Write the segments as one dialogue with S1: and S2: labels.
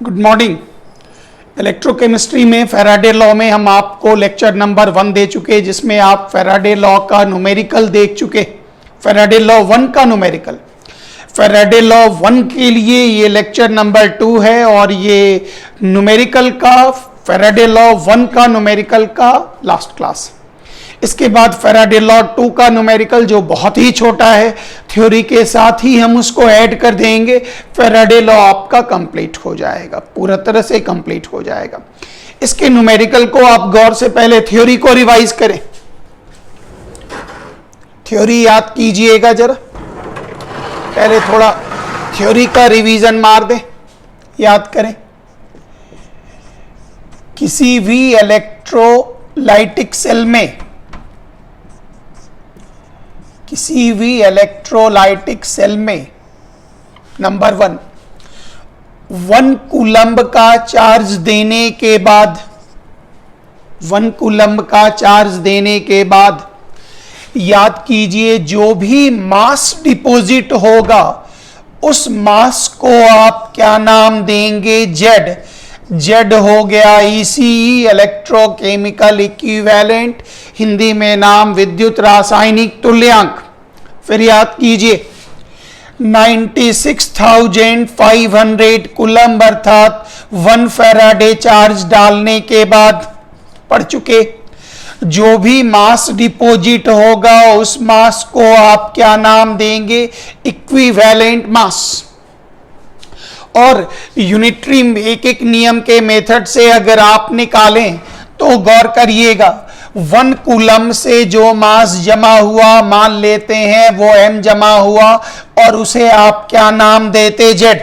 S1: Good morning. Electrochemistry में Faraday law में हम आपको लेक्चर नंबर 1 दे चुके, जिसमें आप फैराडे लॉ का न्यूमेरिकल देख चुके। फैराडे लॉ 1 का न्यूमेरिकल, फैराडे लॉ 1 के लिए ये लेक्चर नंबर 2 है और ये न्यूमेरिकल का फैराडे लॉ 1 का न्यूमेरिकल का लास्ट क्लास। इसके बाद फैराडे लॉ 2 का न्यूमेरिकल जो बहुत ही छोटा है, थ्योरी के साथ ही हम उसको ऐड कर देंगे। फैराडे लॉ आपका कंप्लीट हो जाएगा, पूरा तरह से कंप्लीट हो जाएगा। इसके न्यूमेरिकल को आप गौर से पहले थ्योरी को रिवाइज करें। थ्योरी याद कीजिएगा जरा, पहले थोड़ा थ्योरी का रिवीजन मार दें, याद करें। किसी भी इलेक्ट्रोलाइटिक सेल में, किसी भी इलेक्ट्रोलाइटिक सेल में नंबर 1 कूलम्ब का चार्ज देने के बाद, 1 कूलम्ब का चार्ज देने के बाद याद कीजिए जो भी मास डिपॉजिट होगा उस मास को आप क्या नाम देंगे? जेड। जेड हो गया ECE, इलेक्ट्रोकेमिकल इक्विवेलेंट, हिंदी में नाम विद्युत रासायनिक तुल्यांक। फिर याद कीजिए 96,500 कूलम्ब अर्थात 1 फैराडे चार्ज डालने के बाद पढ़ चुके। जो भी मास डिपॉजिट होगा उस मास को आप क्या नाम देंगे? Equivalent mass. और यूनिटरी एक एक नियम के मेथड से अगर आप निकालें तो गौर करिएगा, 1 कूलम्ब से जो मास जमा हुआ मान लेते हैं वो m जमा हुआ और उसे आप क्या नाम देते? जेड।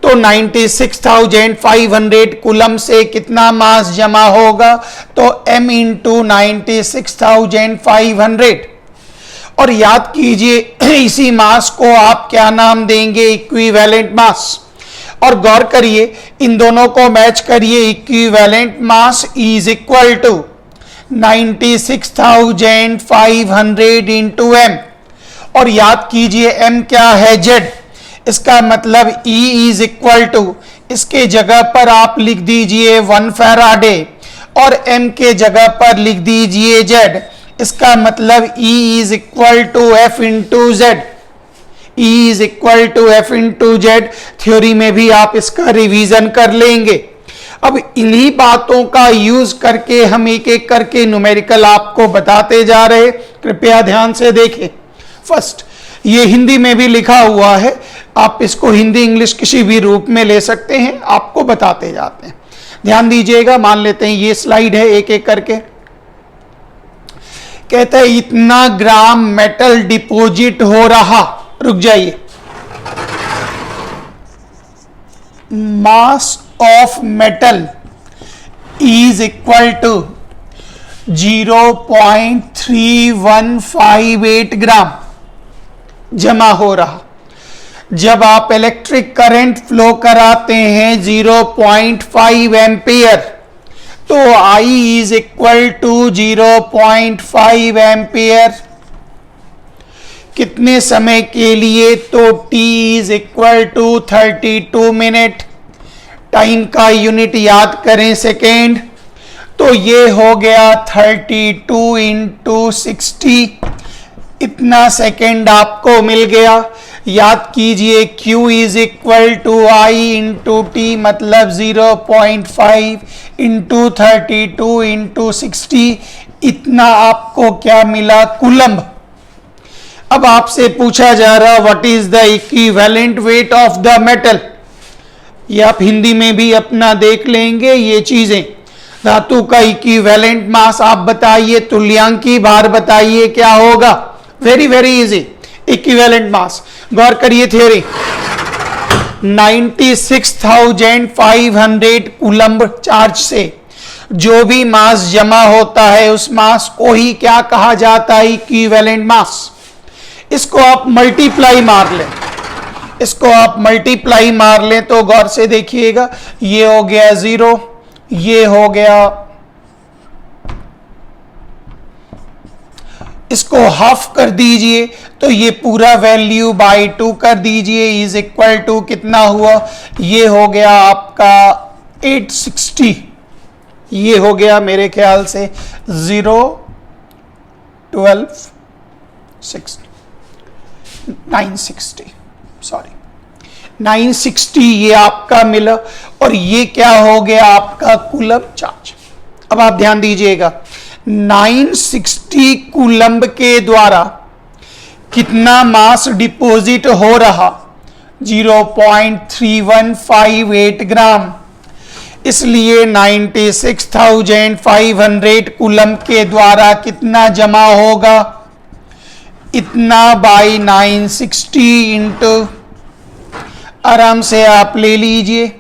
S1: तो 96,500 कूलम्ब से कितना मास जमा होगा? तो m इंटू 96,500। और याद कीजिए इसी मास को आप क्या नाम देंगे? Equivalent mass. और गौर करिए, इन दोनों को मैच करिए। Equivalent mass is equal to 96,500 into m। और याद कीजिए m क्या है? जेड। इसका मतलब E इज इक्वल टू, इसके जगह पर आप लिख दीजिए 1 फैराडे और m के जगह पर लिख दीजिए जेड। इसका मतलब E is equal to F into Z. E is equal to F into Z. Theory में भी आप इसका रिवीजन कर लेंगे। अब इन्हीं बातों का यूज करके हम एक एक करके न्यूमेरिकल आपको बताते जा रहे, कृपया ध्यान से देखें। फर्स्ट, ये हिंदी में भी लिखा हुआ है, आप इसको हिंदी इंग्लिश किसी भी रूप में ले सकते हैं, आपको बताते जाते हैं। ध्यान दीजिएगा, मान लेते हैं ये स्लाइड है, एक एक करके कहता है इतना ग्राम मेटल डिपॉजिट हो रहा। रुक जाइए, mass of metal is equal to 0.3158 gram जमा हो रहा। जब आप इलेक्ट्रिक करंट फ्लो कराते हैं 0.5 एम्पियर, तो I is equal to 0.5 ampere. कितने समय के लिए? तो T is equal to 32 minute. Time का यूनिट याद करें सेकेंड, तो ये हो गया 32 इंटू 60, इतना सेकेंड आपको मिल गया। याद कीजिए Q is equal to I into T, मतलब 0.5 इंटू 32 इंटू 60, इतना आपको क्या मिला? कूलम्ब। अब आपसे पूछा जा रहा what is the equivalent weight of the metal. ये आप हिंदी में भी अपना देख लेंगे ये चीजें। धातु का इक्विवेलेंट मास आप बताइए, तुल्यांकी भार बताइए क्या होगा? Very very easy, equivalent mass. गौर करिए थ्योरी, 96,500 कूलम्ब चार्ज से जो भी मास जमा होता है उस मास को ही क्या कहा जाता है? Equivalent mass. इसको आप मल्टीप्लाई मार लें, इसको आप मल्टीप्लाई मार लें तो गौर से देखिएगा, ये हो गया 0, ये हो गया इसको हाफ कर दीजिए तो ये पूरा वैल्यू बाई 2 कर दीजिए, इज इक्वल टू कितना हुआ, ये हो गया आपका 860, ये हो गया मेरे ख्याल से 0 12 6 960 सॉरी 960 ये आपका मिला, और ये क्या हो गया आपका कूलम्ब चार्ज। अब आप ध्यान दीजिएगा 960 कूलम्ब के द्वारा कितना मास डिपॉजिट हो रहा, 0.3158 ग्राम, इसलिए 96,500 कूलम्ब के द्वारा कितना जमा होगा, इतना बाई 960 इंटू, आराम से आप ले लीजिए,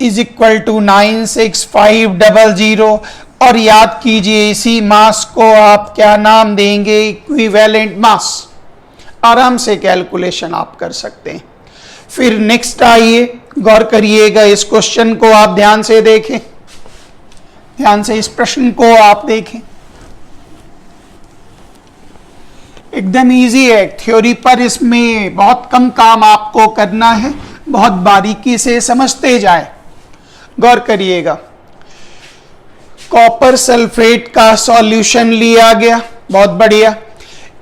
S1: इज इक्वल टू 96500, और याद कीजिए इसी मास को आप क्या नाम देंगे, इक्विवेलेंट मास। आराम से कैलकुलेशन आप कर सकते हैं। फिर नेक्स्ट आइए, गौर करिएगा इस क्वेश्चन को, आप ध्यान से देखें, ध्यान से इस प्रश्न को आप देखें, एकदम इजी है, थ्योरी पर इसमें बहुत कम काम आपको करना है, बहुत बारीकी से समझते जाए। गौर करिएगा, कॉपर सल्फेट का सॉल्यूशन लिया गया, बहुत बढ़िया,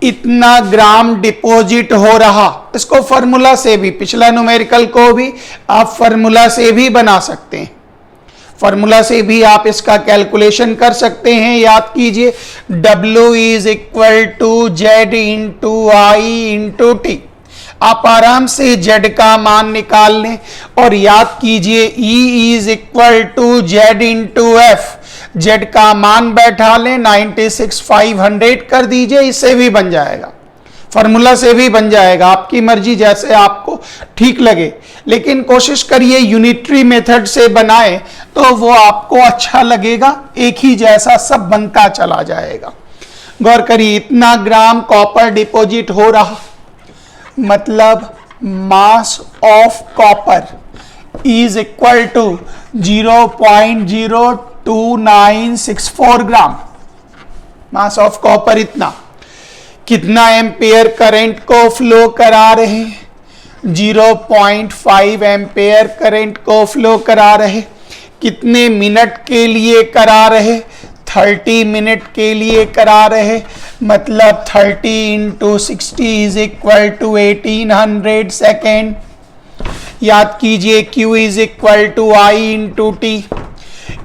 S1: इतना ग्राम डिपॉजिट हो रहा, इसको फॉर्मूला से भी, पिछला न्यूमेरिकल को भी आप फॉर्मूला से भी बना सकते हैं, फॉर्मूला से भी आप इसका कैलकुलेशन कर सकते हैं। याद कीजिए W is equal to Z into I into T, आप आराम से Z का मान निकाल लें, और याद कीजिए E is equal to Z into F, Z का मान बैठा लें, 96,500 कर दीजिए, इससे भी बन जाएगा, फॉर्मूला से भी बन जाएगा, आपकी मर्जी, जैसे आपको ठीक लगे, लेकिन कोशिश करिए यूनिटरी मेथड से बनाएं तो वो आपको अच्छा लगेगा, एक ही जैसा सब बनता चला जाएगा। गौर करिए, इतना ग्राम कॉपर डिपॉजिट हो रहा, मतलब mass of copper is equal to 0.02964 gram, mass of copper इतना, कितना एम्पेयर करंट को फ्लो करा रहे, 0.5 एम्पेयर करंट को फ्लो करा रहे, कितने मिनट के लिए करा रहे, 30 मिनट के लिए करा रहे, मतलब 30 into 60 is equal to 1800 second. याद कीजिए Q is equal to I into T,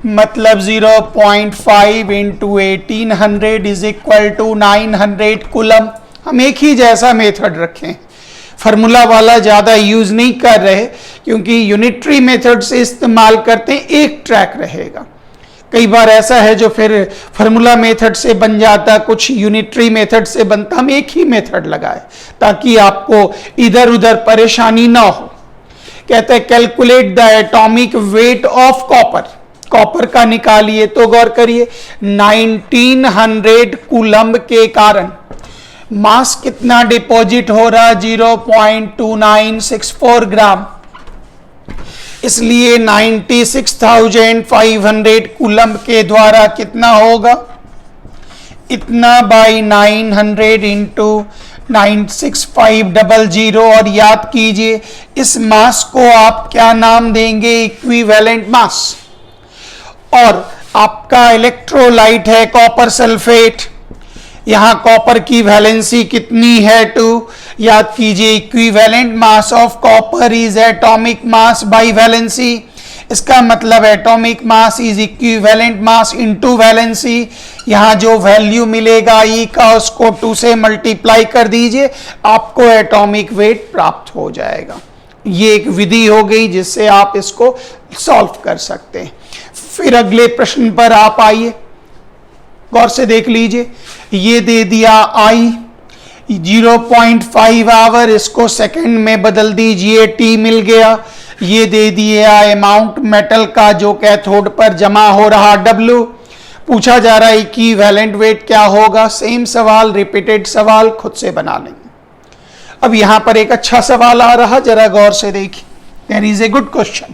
S1: मतलब 0.5 into 1800 is equal to 900 coulomb. हम एक ही जैसा मेथड रखें, फार्मूला वाला ज़्यादा यूज नहीं कर रहे, क्योंकि यूनिटरी मेथड से इस्तेमाल करते हैं, एक ट्रैक रहेगा। कई बार ऐसा है जो फिर फार्मूला मेथड से बन जाता, कुछ यूनिटरी मेथड से बनता, हम एक ही मेथड लगाए ताकि आपको इधर उधर परेशानी ना हो। कहते हैं calculate the atomic weight of copper, copper का निकालिए, तो गौर करिए 1900 कूलम्ब के कारण मास कितना डिपॉजिट हो रहा, 0.2964 ग्राम, इसलिए 96,500 कूलम्ब के द्वारा कितना होगा, इतना बाई 900 इंटू 96500। और याद कीजिए इस मास को आप क्या नाम देंगे, इक्विवेलेंट मास। और आपका इलेक्ट्रोलाइट है कॉपर सल्फेट, यहां कॉपर की वैलेंसी कितनी है 2, याद कीजिए equivalent mass of copper is atomic mass by valency, इसका मतलब atomic mass is equivalent mass into valency. यहां जो वैल्यू मिलेगा ई का, उसको 2 से मल्टीप्लाई कर दीजिए, आपको एटॉमिक वेट प्राप्त हो जाएगा। ये एक विधि हो गई जिससे आप इसको सॉल्व कर सकते हैं। फिर अगले प्रश्न पर आप आइए, गौर से देख लीजिए, ये दे दिया आई 0.5 आवर, इसको सेकंड में बदल दीजिए, टी मिल गया। ये दे दिया अमाउंट मेटल का जो कैथोड पर जमा हो रहा, डब्ल्यू। पूछा जा रहा है कि वैलेंट वेट क्या होगा, सेम सवाल, रिपीटेड सवाल खुद से बना लेंगे। अब यहां पर एक अच्छा सवाल आ रहा, जरा गौर से देखिए, there is a good question.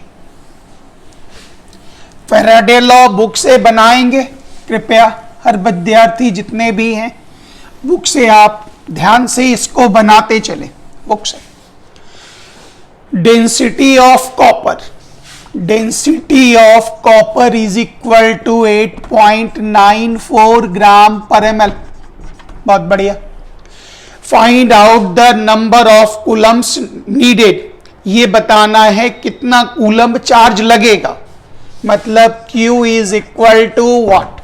S1: Faraday law book से बनाएंगे कृपया, हर विद्यार्थी जितने भी हैं बुक से आप ध्यान से इसको बनाते चले। बुक से density of copper is equal to 8.94 gram पर ml। बहुत बढ़िया। Find out the number of coulombs needed, ये बताना है कितना कूलम चार्ज लगेगा, मतलब Q is equal to what.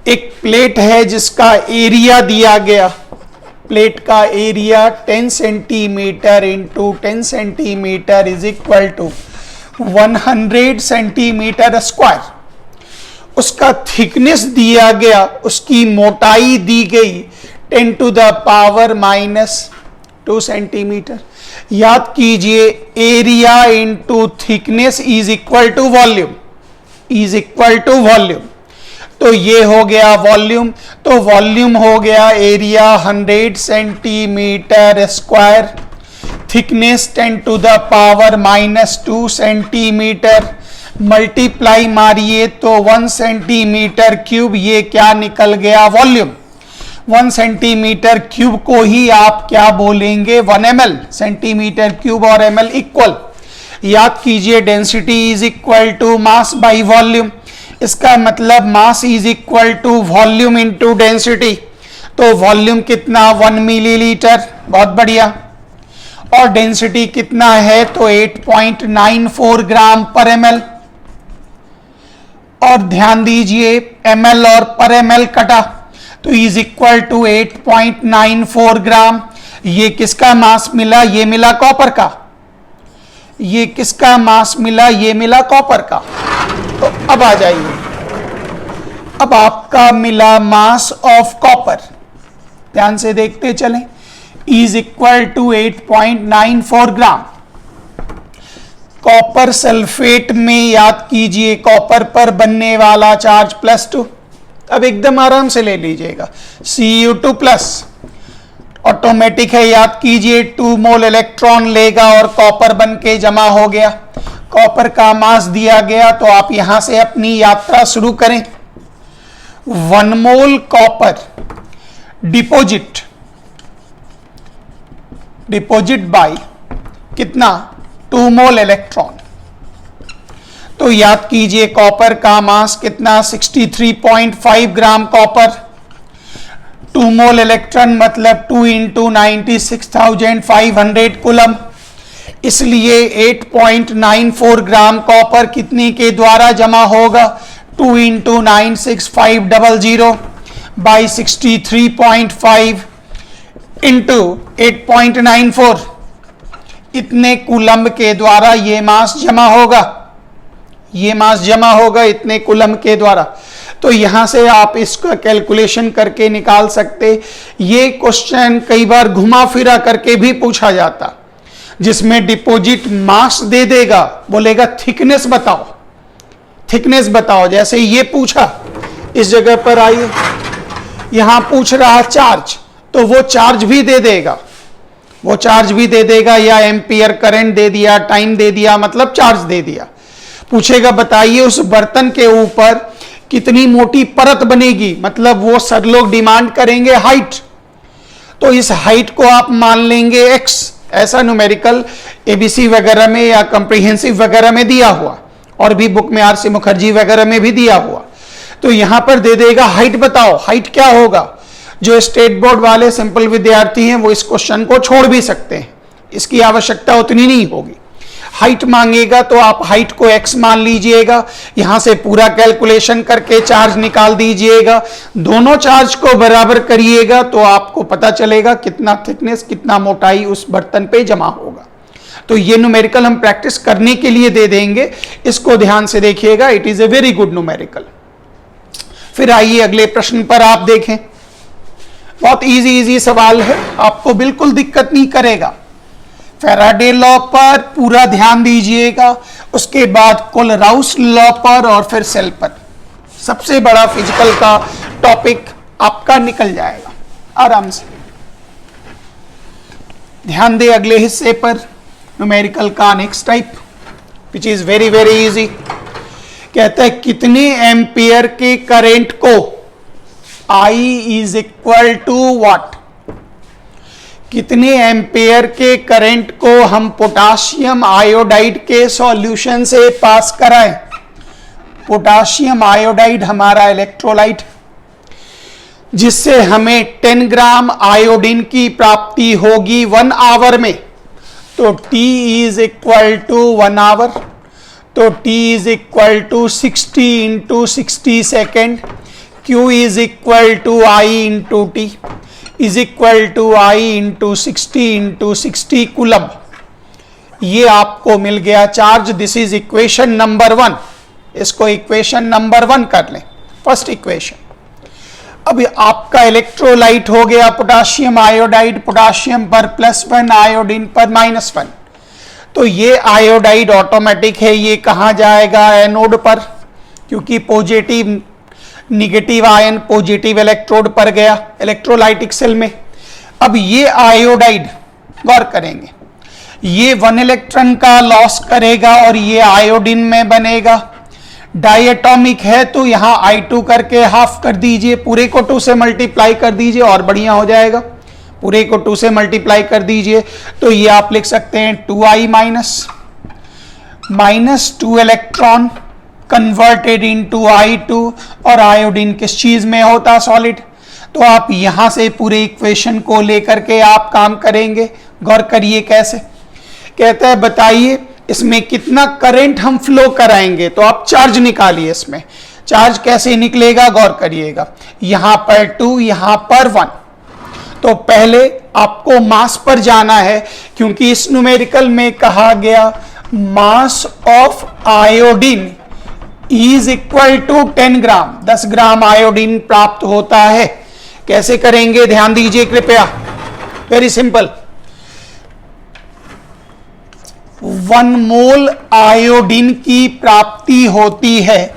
S1: एक प्लेट है जिसका एरिया दिया गया, प्लेट का area 10 centimetre into 10 centimetre is equal to 100 centimetre square. उसका थिकनेस दिया गया, उसकी मोटाई दी गई 10 टू द पावर -2 सेंटीमीटर। याद कीजिए area into thickness is equal to volume, तो ये हो गया वॉल्यूम, तो वॉल्यूम हो गया area 100 centimetre square, thickness 10 to the power -2 centimetre, multiply मारिए तो 1 सेंटीमीटर क्यूब, ये क्या निकल गया वॉल्यूम। 1 सेंटीमीटर क्यूब को ही आप क्या बोलेंगे 1 ml, सेंटीमीटर क्यूब और ml इक्वल। याद कीजिए density is equal to mass by volume, इसका मतलब mass is equal to volume into density, तो वॉल्यूम कितना 1 मिलीलीटर, बहुत बढ़िया। और डेंसिटी कितना है तो 8.94 ग्राम पर ml। और ध्यान दीजिए ml और पर ml कटा तो इज इक्वल टू 8.94 ग्राम। ये किसका मास मिला, ये मिला कॉपर का। ये किसका मास मिला, ये मिला कॉपर का। तो अब आ जाइए, अब आपका मिला मास ऑफ कॉपर, ध्यान से देखते चलें, is equal to 8.94 gram. Copper sulphate में याद कीजिए कॉपर पर बनने वाला चार्ज +2। अब एकदम आराम से ले लीजिएगा, Cu2+, ऑटोमेटिक है, याद कीजिए 2 मोल इलेक्ट्रॉन लेगा और कॉपर बन के जमा हो गया। कॉपर का मास दिया गया तो आप यहां से अपनी यात्रा शुरू करें। 1 मोल कॉपर डिपॉजिट बाय कितना 2 मोल इलेक्ट्रॉन, तो याद कीजिए कॉपर का मास कितना 63.5 ग्राम कॉपर, 2 मोल इलेक्ट्रॉन मतलब 2 इंटू 96,500 कूलम, इसलिए 8.94 ग्राम कॉपर कितने के द्वारा जमा होगा 2 इंटू 96500 बाई 63.5 इंटू 8.94, इतने कूलम के द्वारा ये मास जमा होगा, इतने कूलम के द्वारा। तो यहां से आप इसका कैलकुलेशन करके निकाल सकते। ये क्वेश्चन कई बार घुमा फिरा करके भी पूछा जाता, जिसमें डिपॉजिट मास दे देगा, बोलेगा थिकनेस बताओ, जैसे ये पूछा इस जगह पर आइए, यहां पूछ रहा चार्ज, तो वो चार्ज भी दे देगा, या एम्पियर करंट दे दिया, टाइम दे दिया, मतलब चार्ज दे दिया। पूछेगा बताइए उस बर्तन के ऊपर कितनी मोटी परत बनेगी, मतलब वो सर लोग डिमांड करेंगे हाइट, तो इस हाइट को आप मान लेंगे x, ऐसा न्यूमेरिकल एबीसी वगैरह में या कॉम्प्रिहेंसिव वगैरह में दिया हुआ, और भी बुक में आरसी मुखर्जी वगैरह में भी दिया हुआ। तो यहां पर दे देगा हाइट बताओ, हाइट क्या होगा। जो स्टेट बोर्ड वाले सिंपल विद्यार्थी हैं वो इस क्वेश्चन को छोड़ भी सकते हैं, इसकी आवश्यकता उतनी नहीं होगी। हाइट मांगेगा तो आप हाइट को x मान लीजिएगा, यहां से पूरा कैलकुलेशन करके चार्ज निकाल दीजिएगा, दोनों चार्ज को बराबर करिएगा तो आपको पता चलेगा कितना थिकनेस, कितना मोटाई उस बर्तन पे जमा होगा। तो ये न्यूमेरिकल हम प्रैक्टिस करने के लिए दे देंगे, इसको ध्यान से देखिएगा, it is a very good numerical. फिर आइए अगले प्रश्न पर आप देखें, बहुत इजी सवाल है, आपको बिल्कुल दिक्कत नहीं करेगा। फैराडे लॉ पर पूरा ध्यान दीजिएगा, उसके बाद कोलराउस लॉ पर और फिर सेल पर। सबसे बड़ा फिजिकल का टॉपिक आपका निकल जाएगा आराम से। ध्यान दे अगले हिस्से पर, न्यूमेरिकल का next type which is very easy. कहता है कितने एम्पियर के करंट को I is equal to what, कितने एम्पियर के करंट को हम पोटाशियम आयोडाइड के सॉल्यूशन से पास कराएं। पोटाशियम आयोडाइड हमारा इलेक्ट्रोलाइट, जिससे हमें 10 ग्राम आयोडीन की प्राप्ति होगी 1 आवर में। तो T is equal to 1 hour, तो T is equal to 60 into 60 second, Q is equal to I into T is equal to I into 60 coulomb. ये आपको मिल गया charge. This is equation number 1। इसको इक्वेशन नंबर 1 कर लें, first equation. अब आपका इलेक्ट्रोलाइट हो गया पोटाशियम आयोडाइड, पोटाशियम पर +1, आयोडीन पर -1। तो ये आयोडाइड ऑटोमेटिक है, ये कहाँ जाएगा, एनोड पर, क्योंकि positive negative ion positive electrode पर गया इलेक्ट्रोलाइटिक सेल में। अब ये आयोडाइड, गौर करेंगे, ये 1 इलेक्ट्रॉन का लॉस करेगा और ये आयोडीन में बनेगा। डायटोमिक है तो यहां I2 करके हाफ कर दीजिए, पूरे को 2 से मल्टीप्लाई कर दीजिए और बढ़िया हो जाएगा। पूरे को 2 से मल्टीप्लाई कर दीजिए तो ये आप लिख सकते हैं 2I minus 2 electron converted into I2। और आयोडीन किस चीज में होता, सॉलिड। तो आप यहां से पूरे इक्वेशन को लेकर के आप काम करेंगे। गौर करिए कैसे, कहता है बताइए इसमें कितना करंट हम फ्लो कराएंगे। तो आप चार्ज निकालिए, इसमें चार्ज कैसे निकलेगा, गौर करिएगा। यहां पर 2, यहां पर 1। तो पहले आपको मास पर जाना है, क्योंकि इस न्यूमेरिकल में कहा गया mass of iodine is equal to 10 gram, 10 gram iodine प्राप्त होता है। कैसे करेंगे, ध्यान दीजिए कृपया, वेरी सिंपल। 1 मोल आयोडीन की प्राप्ति होती है,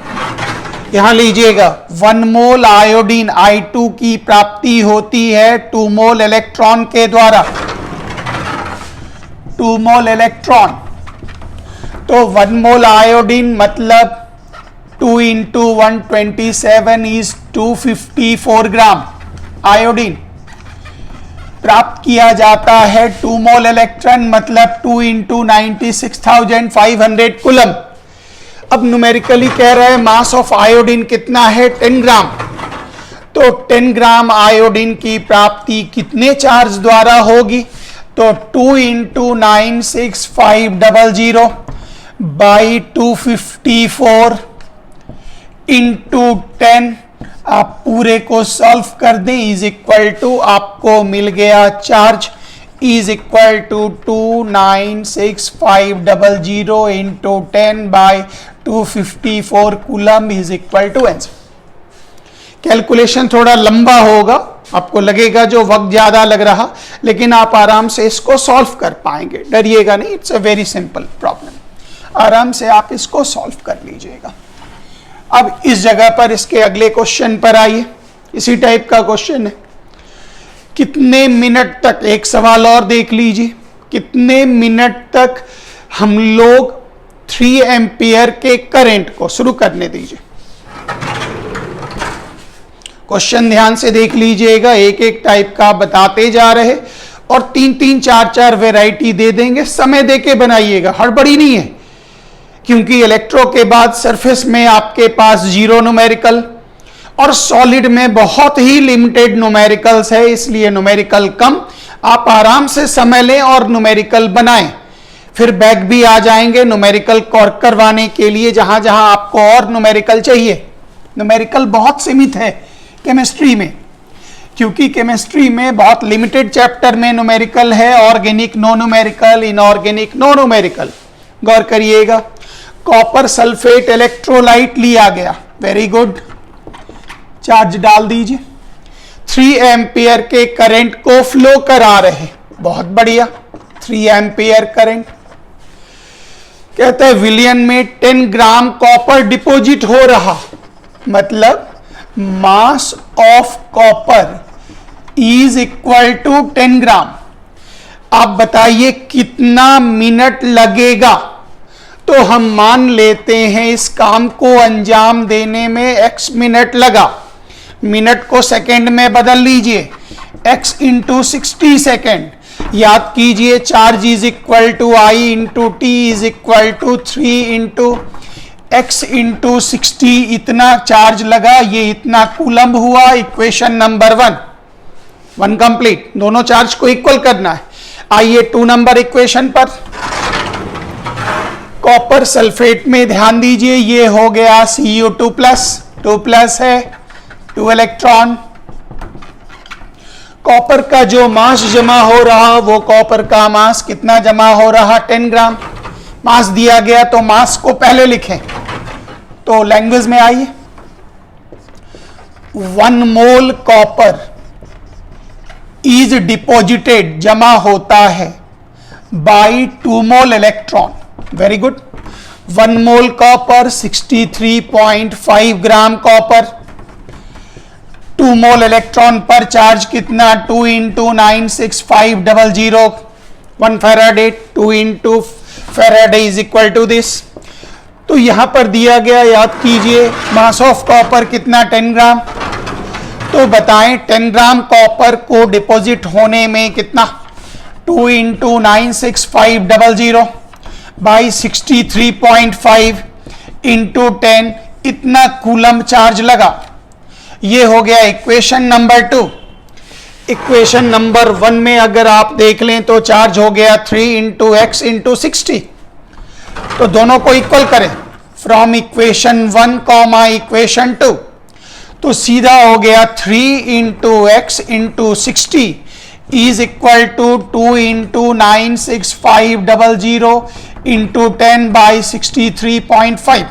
S1: यहां लीजिएगा 1 मोल आयोडीन I2 की प्राप्ति होती है 2 मोल इलेक्ट्रॉन के द्वारा, 2 मोल इलेक्ट्रॉन। तो 1 मोल आयोडीन मतलब 2 इंटू 127 इज 254 ग्राम आयोडीन प्राप्त किया जाता है। 2 मोल इलेक्ट्रॉन मतलब 2 इंटू 96,500 कूलम। अब न्यूमेरिकली कह रहा है मास ऑफ आयोडीन कितना है, 10 ग्राम। तो 10 ग्राम आयोडीन की प्राप्ति कितने चार्ज द्वारा होगी, तो 2 इंटू 96,500 बाई 254 इंटू 10, आप पूरे को सॉल्व कर दें, इज इक्वल टू आपको मिल गया charge is equal to 296,500 into 10 by 254 coulomb is equal to answer. Calculation थोड़ा लंबा होगा, आपको लगेगा जो वक्त ज्यादा लग रहा, लेकिन आप आराम से इसको सॉल्व कर पाएंगे, डरिएगा नहीं। It's a very simple problem, आराम से आप इसको सॉल्व कर लीजिएगा। अब इस जगह पर इसके अगले क्वेश्चन पर आइए, इसी टाइप का क्वेश्चन है। कितने मिनट तक, एक सवाल और देख लीजिए, कितने मिनट तक हम लोग 3 एम्पियर के करंट को, शुरू करने दीजिए क्वेश्चन, ध्यान से देख लीजिएगा, एक एक टाइप का बताते जा रहे और 3-3, 4-4 वैरायटी दे देंगे। समय देके बनाइएगा, हड़बड़ी नहीं है, क्योंकि इलेक्ट्रो के बाद सरफेस में आपके पास 0 न्यूमेरिकल और सॉलिड में बहुत ही लिमिटेड न्यूमेरिकल्स है, इसलिए न्यूमेरिकल कम। आप आराम से समय लें और न्यूमेरिकल बनाएं, फिर बैक भी आ जाएंगे न्यूमेरिकल करवाने के लिए जहां जहां आपको और न्यूमेरिकल चाहिए। न्यूमेरिकल बहुत सीमित है केमिस्ट्री में, क्योंकि केमिस्ट्री में बहुत लिमिटेड चैप्टर में न्यूमेरिकल है, organic no numerical, inorganic no numerical. गौर करिएगा, कॉपर सल्फेट इलेक्ट्रोलाइट लिया गया, वेरी गुड, चार्ज डाल दीजिए। 3 एम्पियर के करंट को फ्लो करा रहे, बहुत बढ़िया, 3 एम्पियर करंट। कहते हैं विलियन में 10 ग्राम कॉपर डिपॉजिट हो रहा, मतलब mass of copper is equal to 10 gram. आप बताइए कितना मिनट लगेगा तो हम मान लेते हैं इस काम को अंजाम देने में x मिनट लगा, मिनट को सेकंड में बदल लीजिए, x इंटू 60 सेकेंड। याद कीजिए charge is equal to I into T is equal to 3 into x into 60, इतना चार्ज लगा, ये इतना कूलम्ब हुआ। Equation number 1 complete. दोनों चार्ज को इक्वल करना है। आइए 2 नंबर इक्वेशन पर, कॉपर सल्फेट में ध्यान दीजिए, ये हो गया Cu2 प्लस, 2 प्लस है, 2 इलेक्ट्रॉन। कॉपर का जो मास जमा हो रहा, वो कॉपर का मास कितना जमा हो रहा, 10 ग्राम। मास दिया गया तो मास को पहले लिखें, तो लैंग्वेज में आइए। 1 मोल कॉपर इज डिपॉजिटेड, जमा होता है, by 2 mole electron. Very good. 1 mole copper 63.5 gram copper, 2 mole electron पर चार्ज कितना, 2 into 96500, 1 Faraday, 2 into Faraday is equal to this. तो यहां पर दिया गया, याद कीजिए, मास ऑफ कॉपर कितना, 10 ग्राम। तो बताएं 10 ग्राम कॉपर को डिपॉजिट होने में कितना, 2 इंटू 96500 बाई 63.5 इंटू 10, इतना कूलम चार्ज लगा। ये हो गया इक्वेशन नंबर 2। इक्वेशन नंबर 1 में अगर आप देख लें तो चार्ज हो गया 3 इंटू एक्स इंटू 60। तो दोनों को इक्वल करें फ्रॉम इक्वेशन 1 कॉमा इक्वेशन 2, तो सीधा हो गया 3 into x into 60 is equal to 2 into 96500 into 10 by 63.5।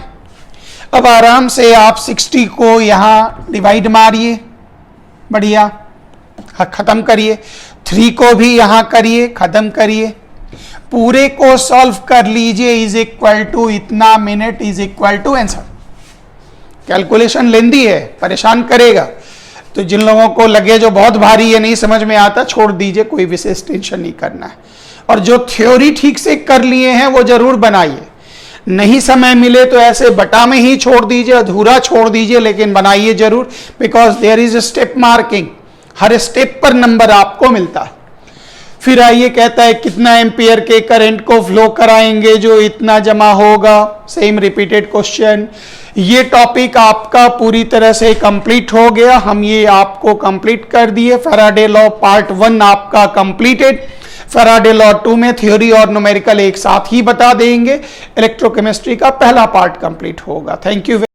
S1: अब आराम से आप 60 को यहां डिवाइड मारिए, बढ़िया, खत्म करिए। 3 को भी यहां करिए, खत्म करिए, पूरे को सॉल्व कर लीजिए, इज इक्वल टू इतना minute is equal to answer. Calculation लेंदी है, परेशान करेगा, तो जिन लोगों को लगे जो बहुत भारी है, नहीं समझ में आता, छोड़ दीजिए, कोई विशेष टेंशन नहीं करना है। और जो थ्योरी ठीक से कर लिए हैं वो जरूर बनाइए, नहीं समय मिले तो ऐसे बटा में ही छोड़ दीजिए, अधूरा छोड़ दीजिए, लेकिन बनाइए जरूर, because there is step marking, हर स्टेप पर नंबर आपको मिलता है। फिर आइए, कहता है कितना एम्पियर के करंट को फ्लो कराएंगे जो इतना जमा होगा, सेम रिपीटेड क्वेश्चन। ये टॉपिक आपका पूरी तरह से कंप्लीट हो गया, हम ये आपको कंप्लीट कर दिए। फैराडे लॉ पार्ट 1 आपका कंप्लीटेड। फैराडे लॉ 2 में थ्योरी और न्यूमेरिकल एक साथ ही बता देंगे। इलेक्ट्रोकेमिस्ट्री का पहला पार्ट कंप्लीट होगा। Thank you.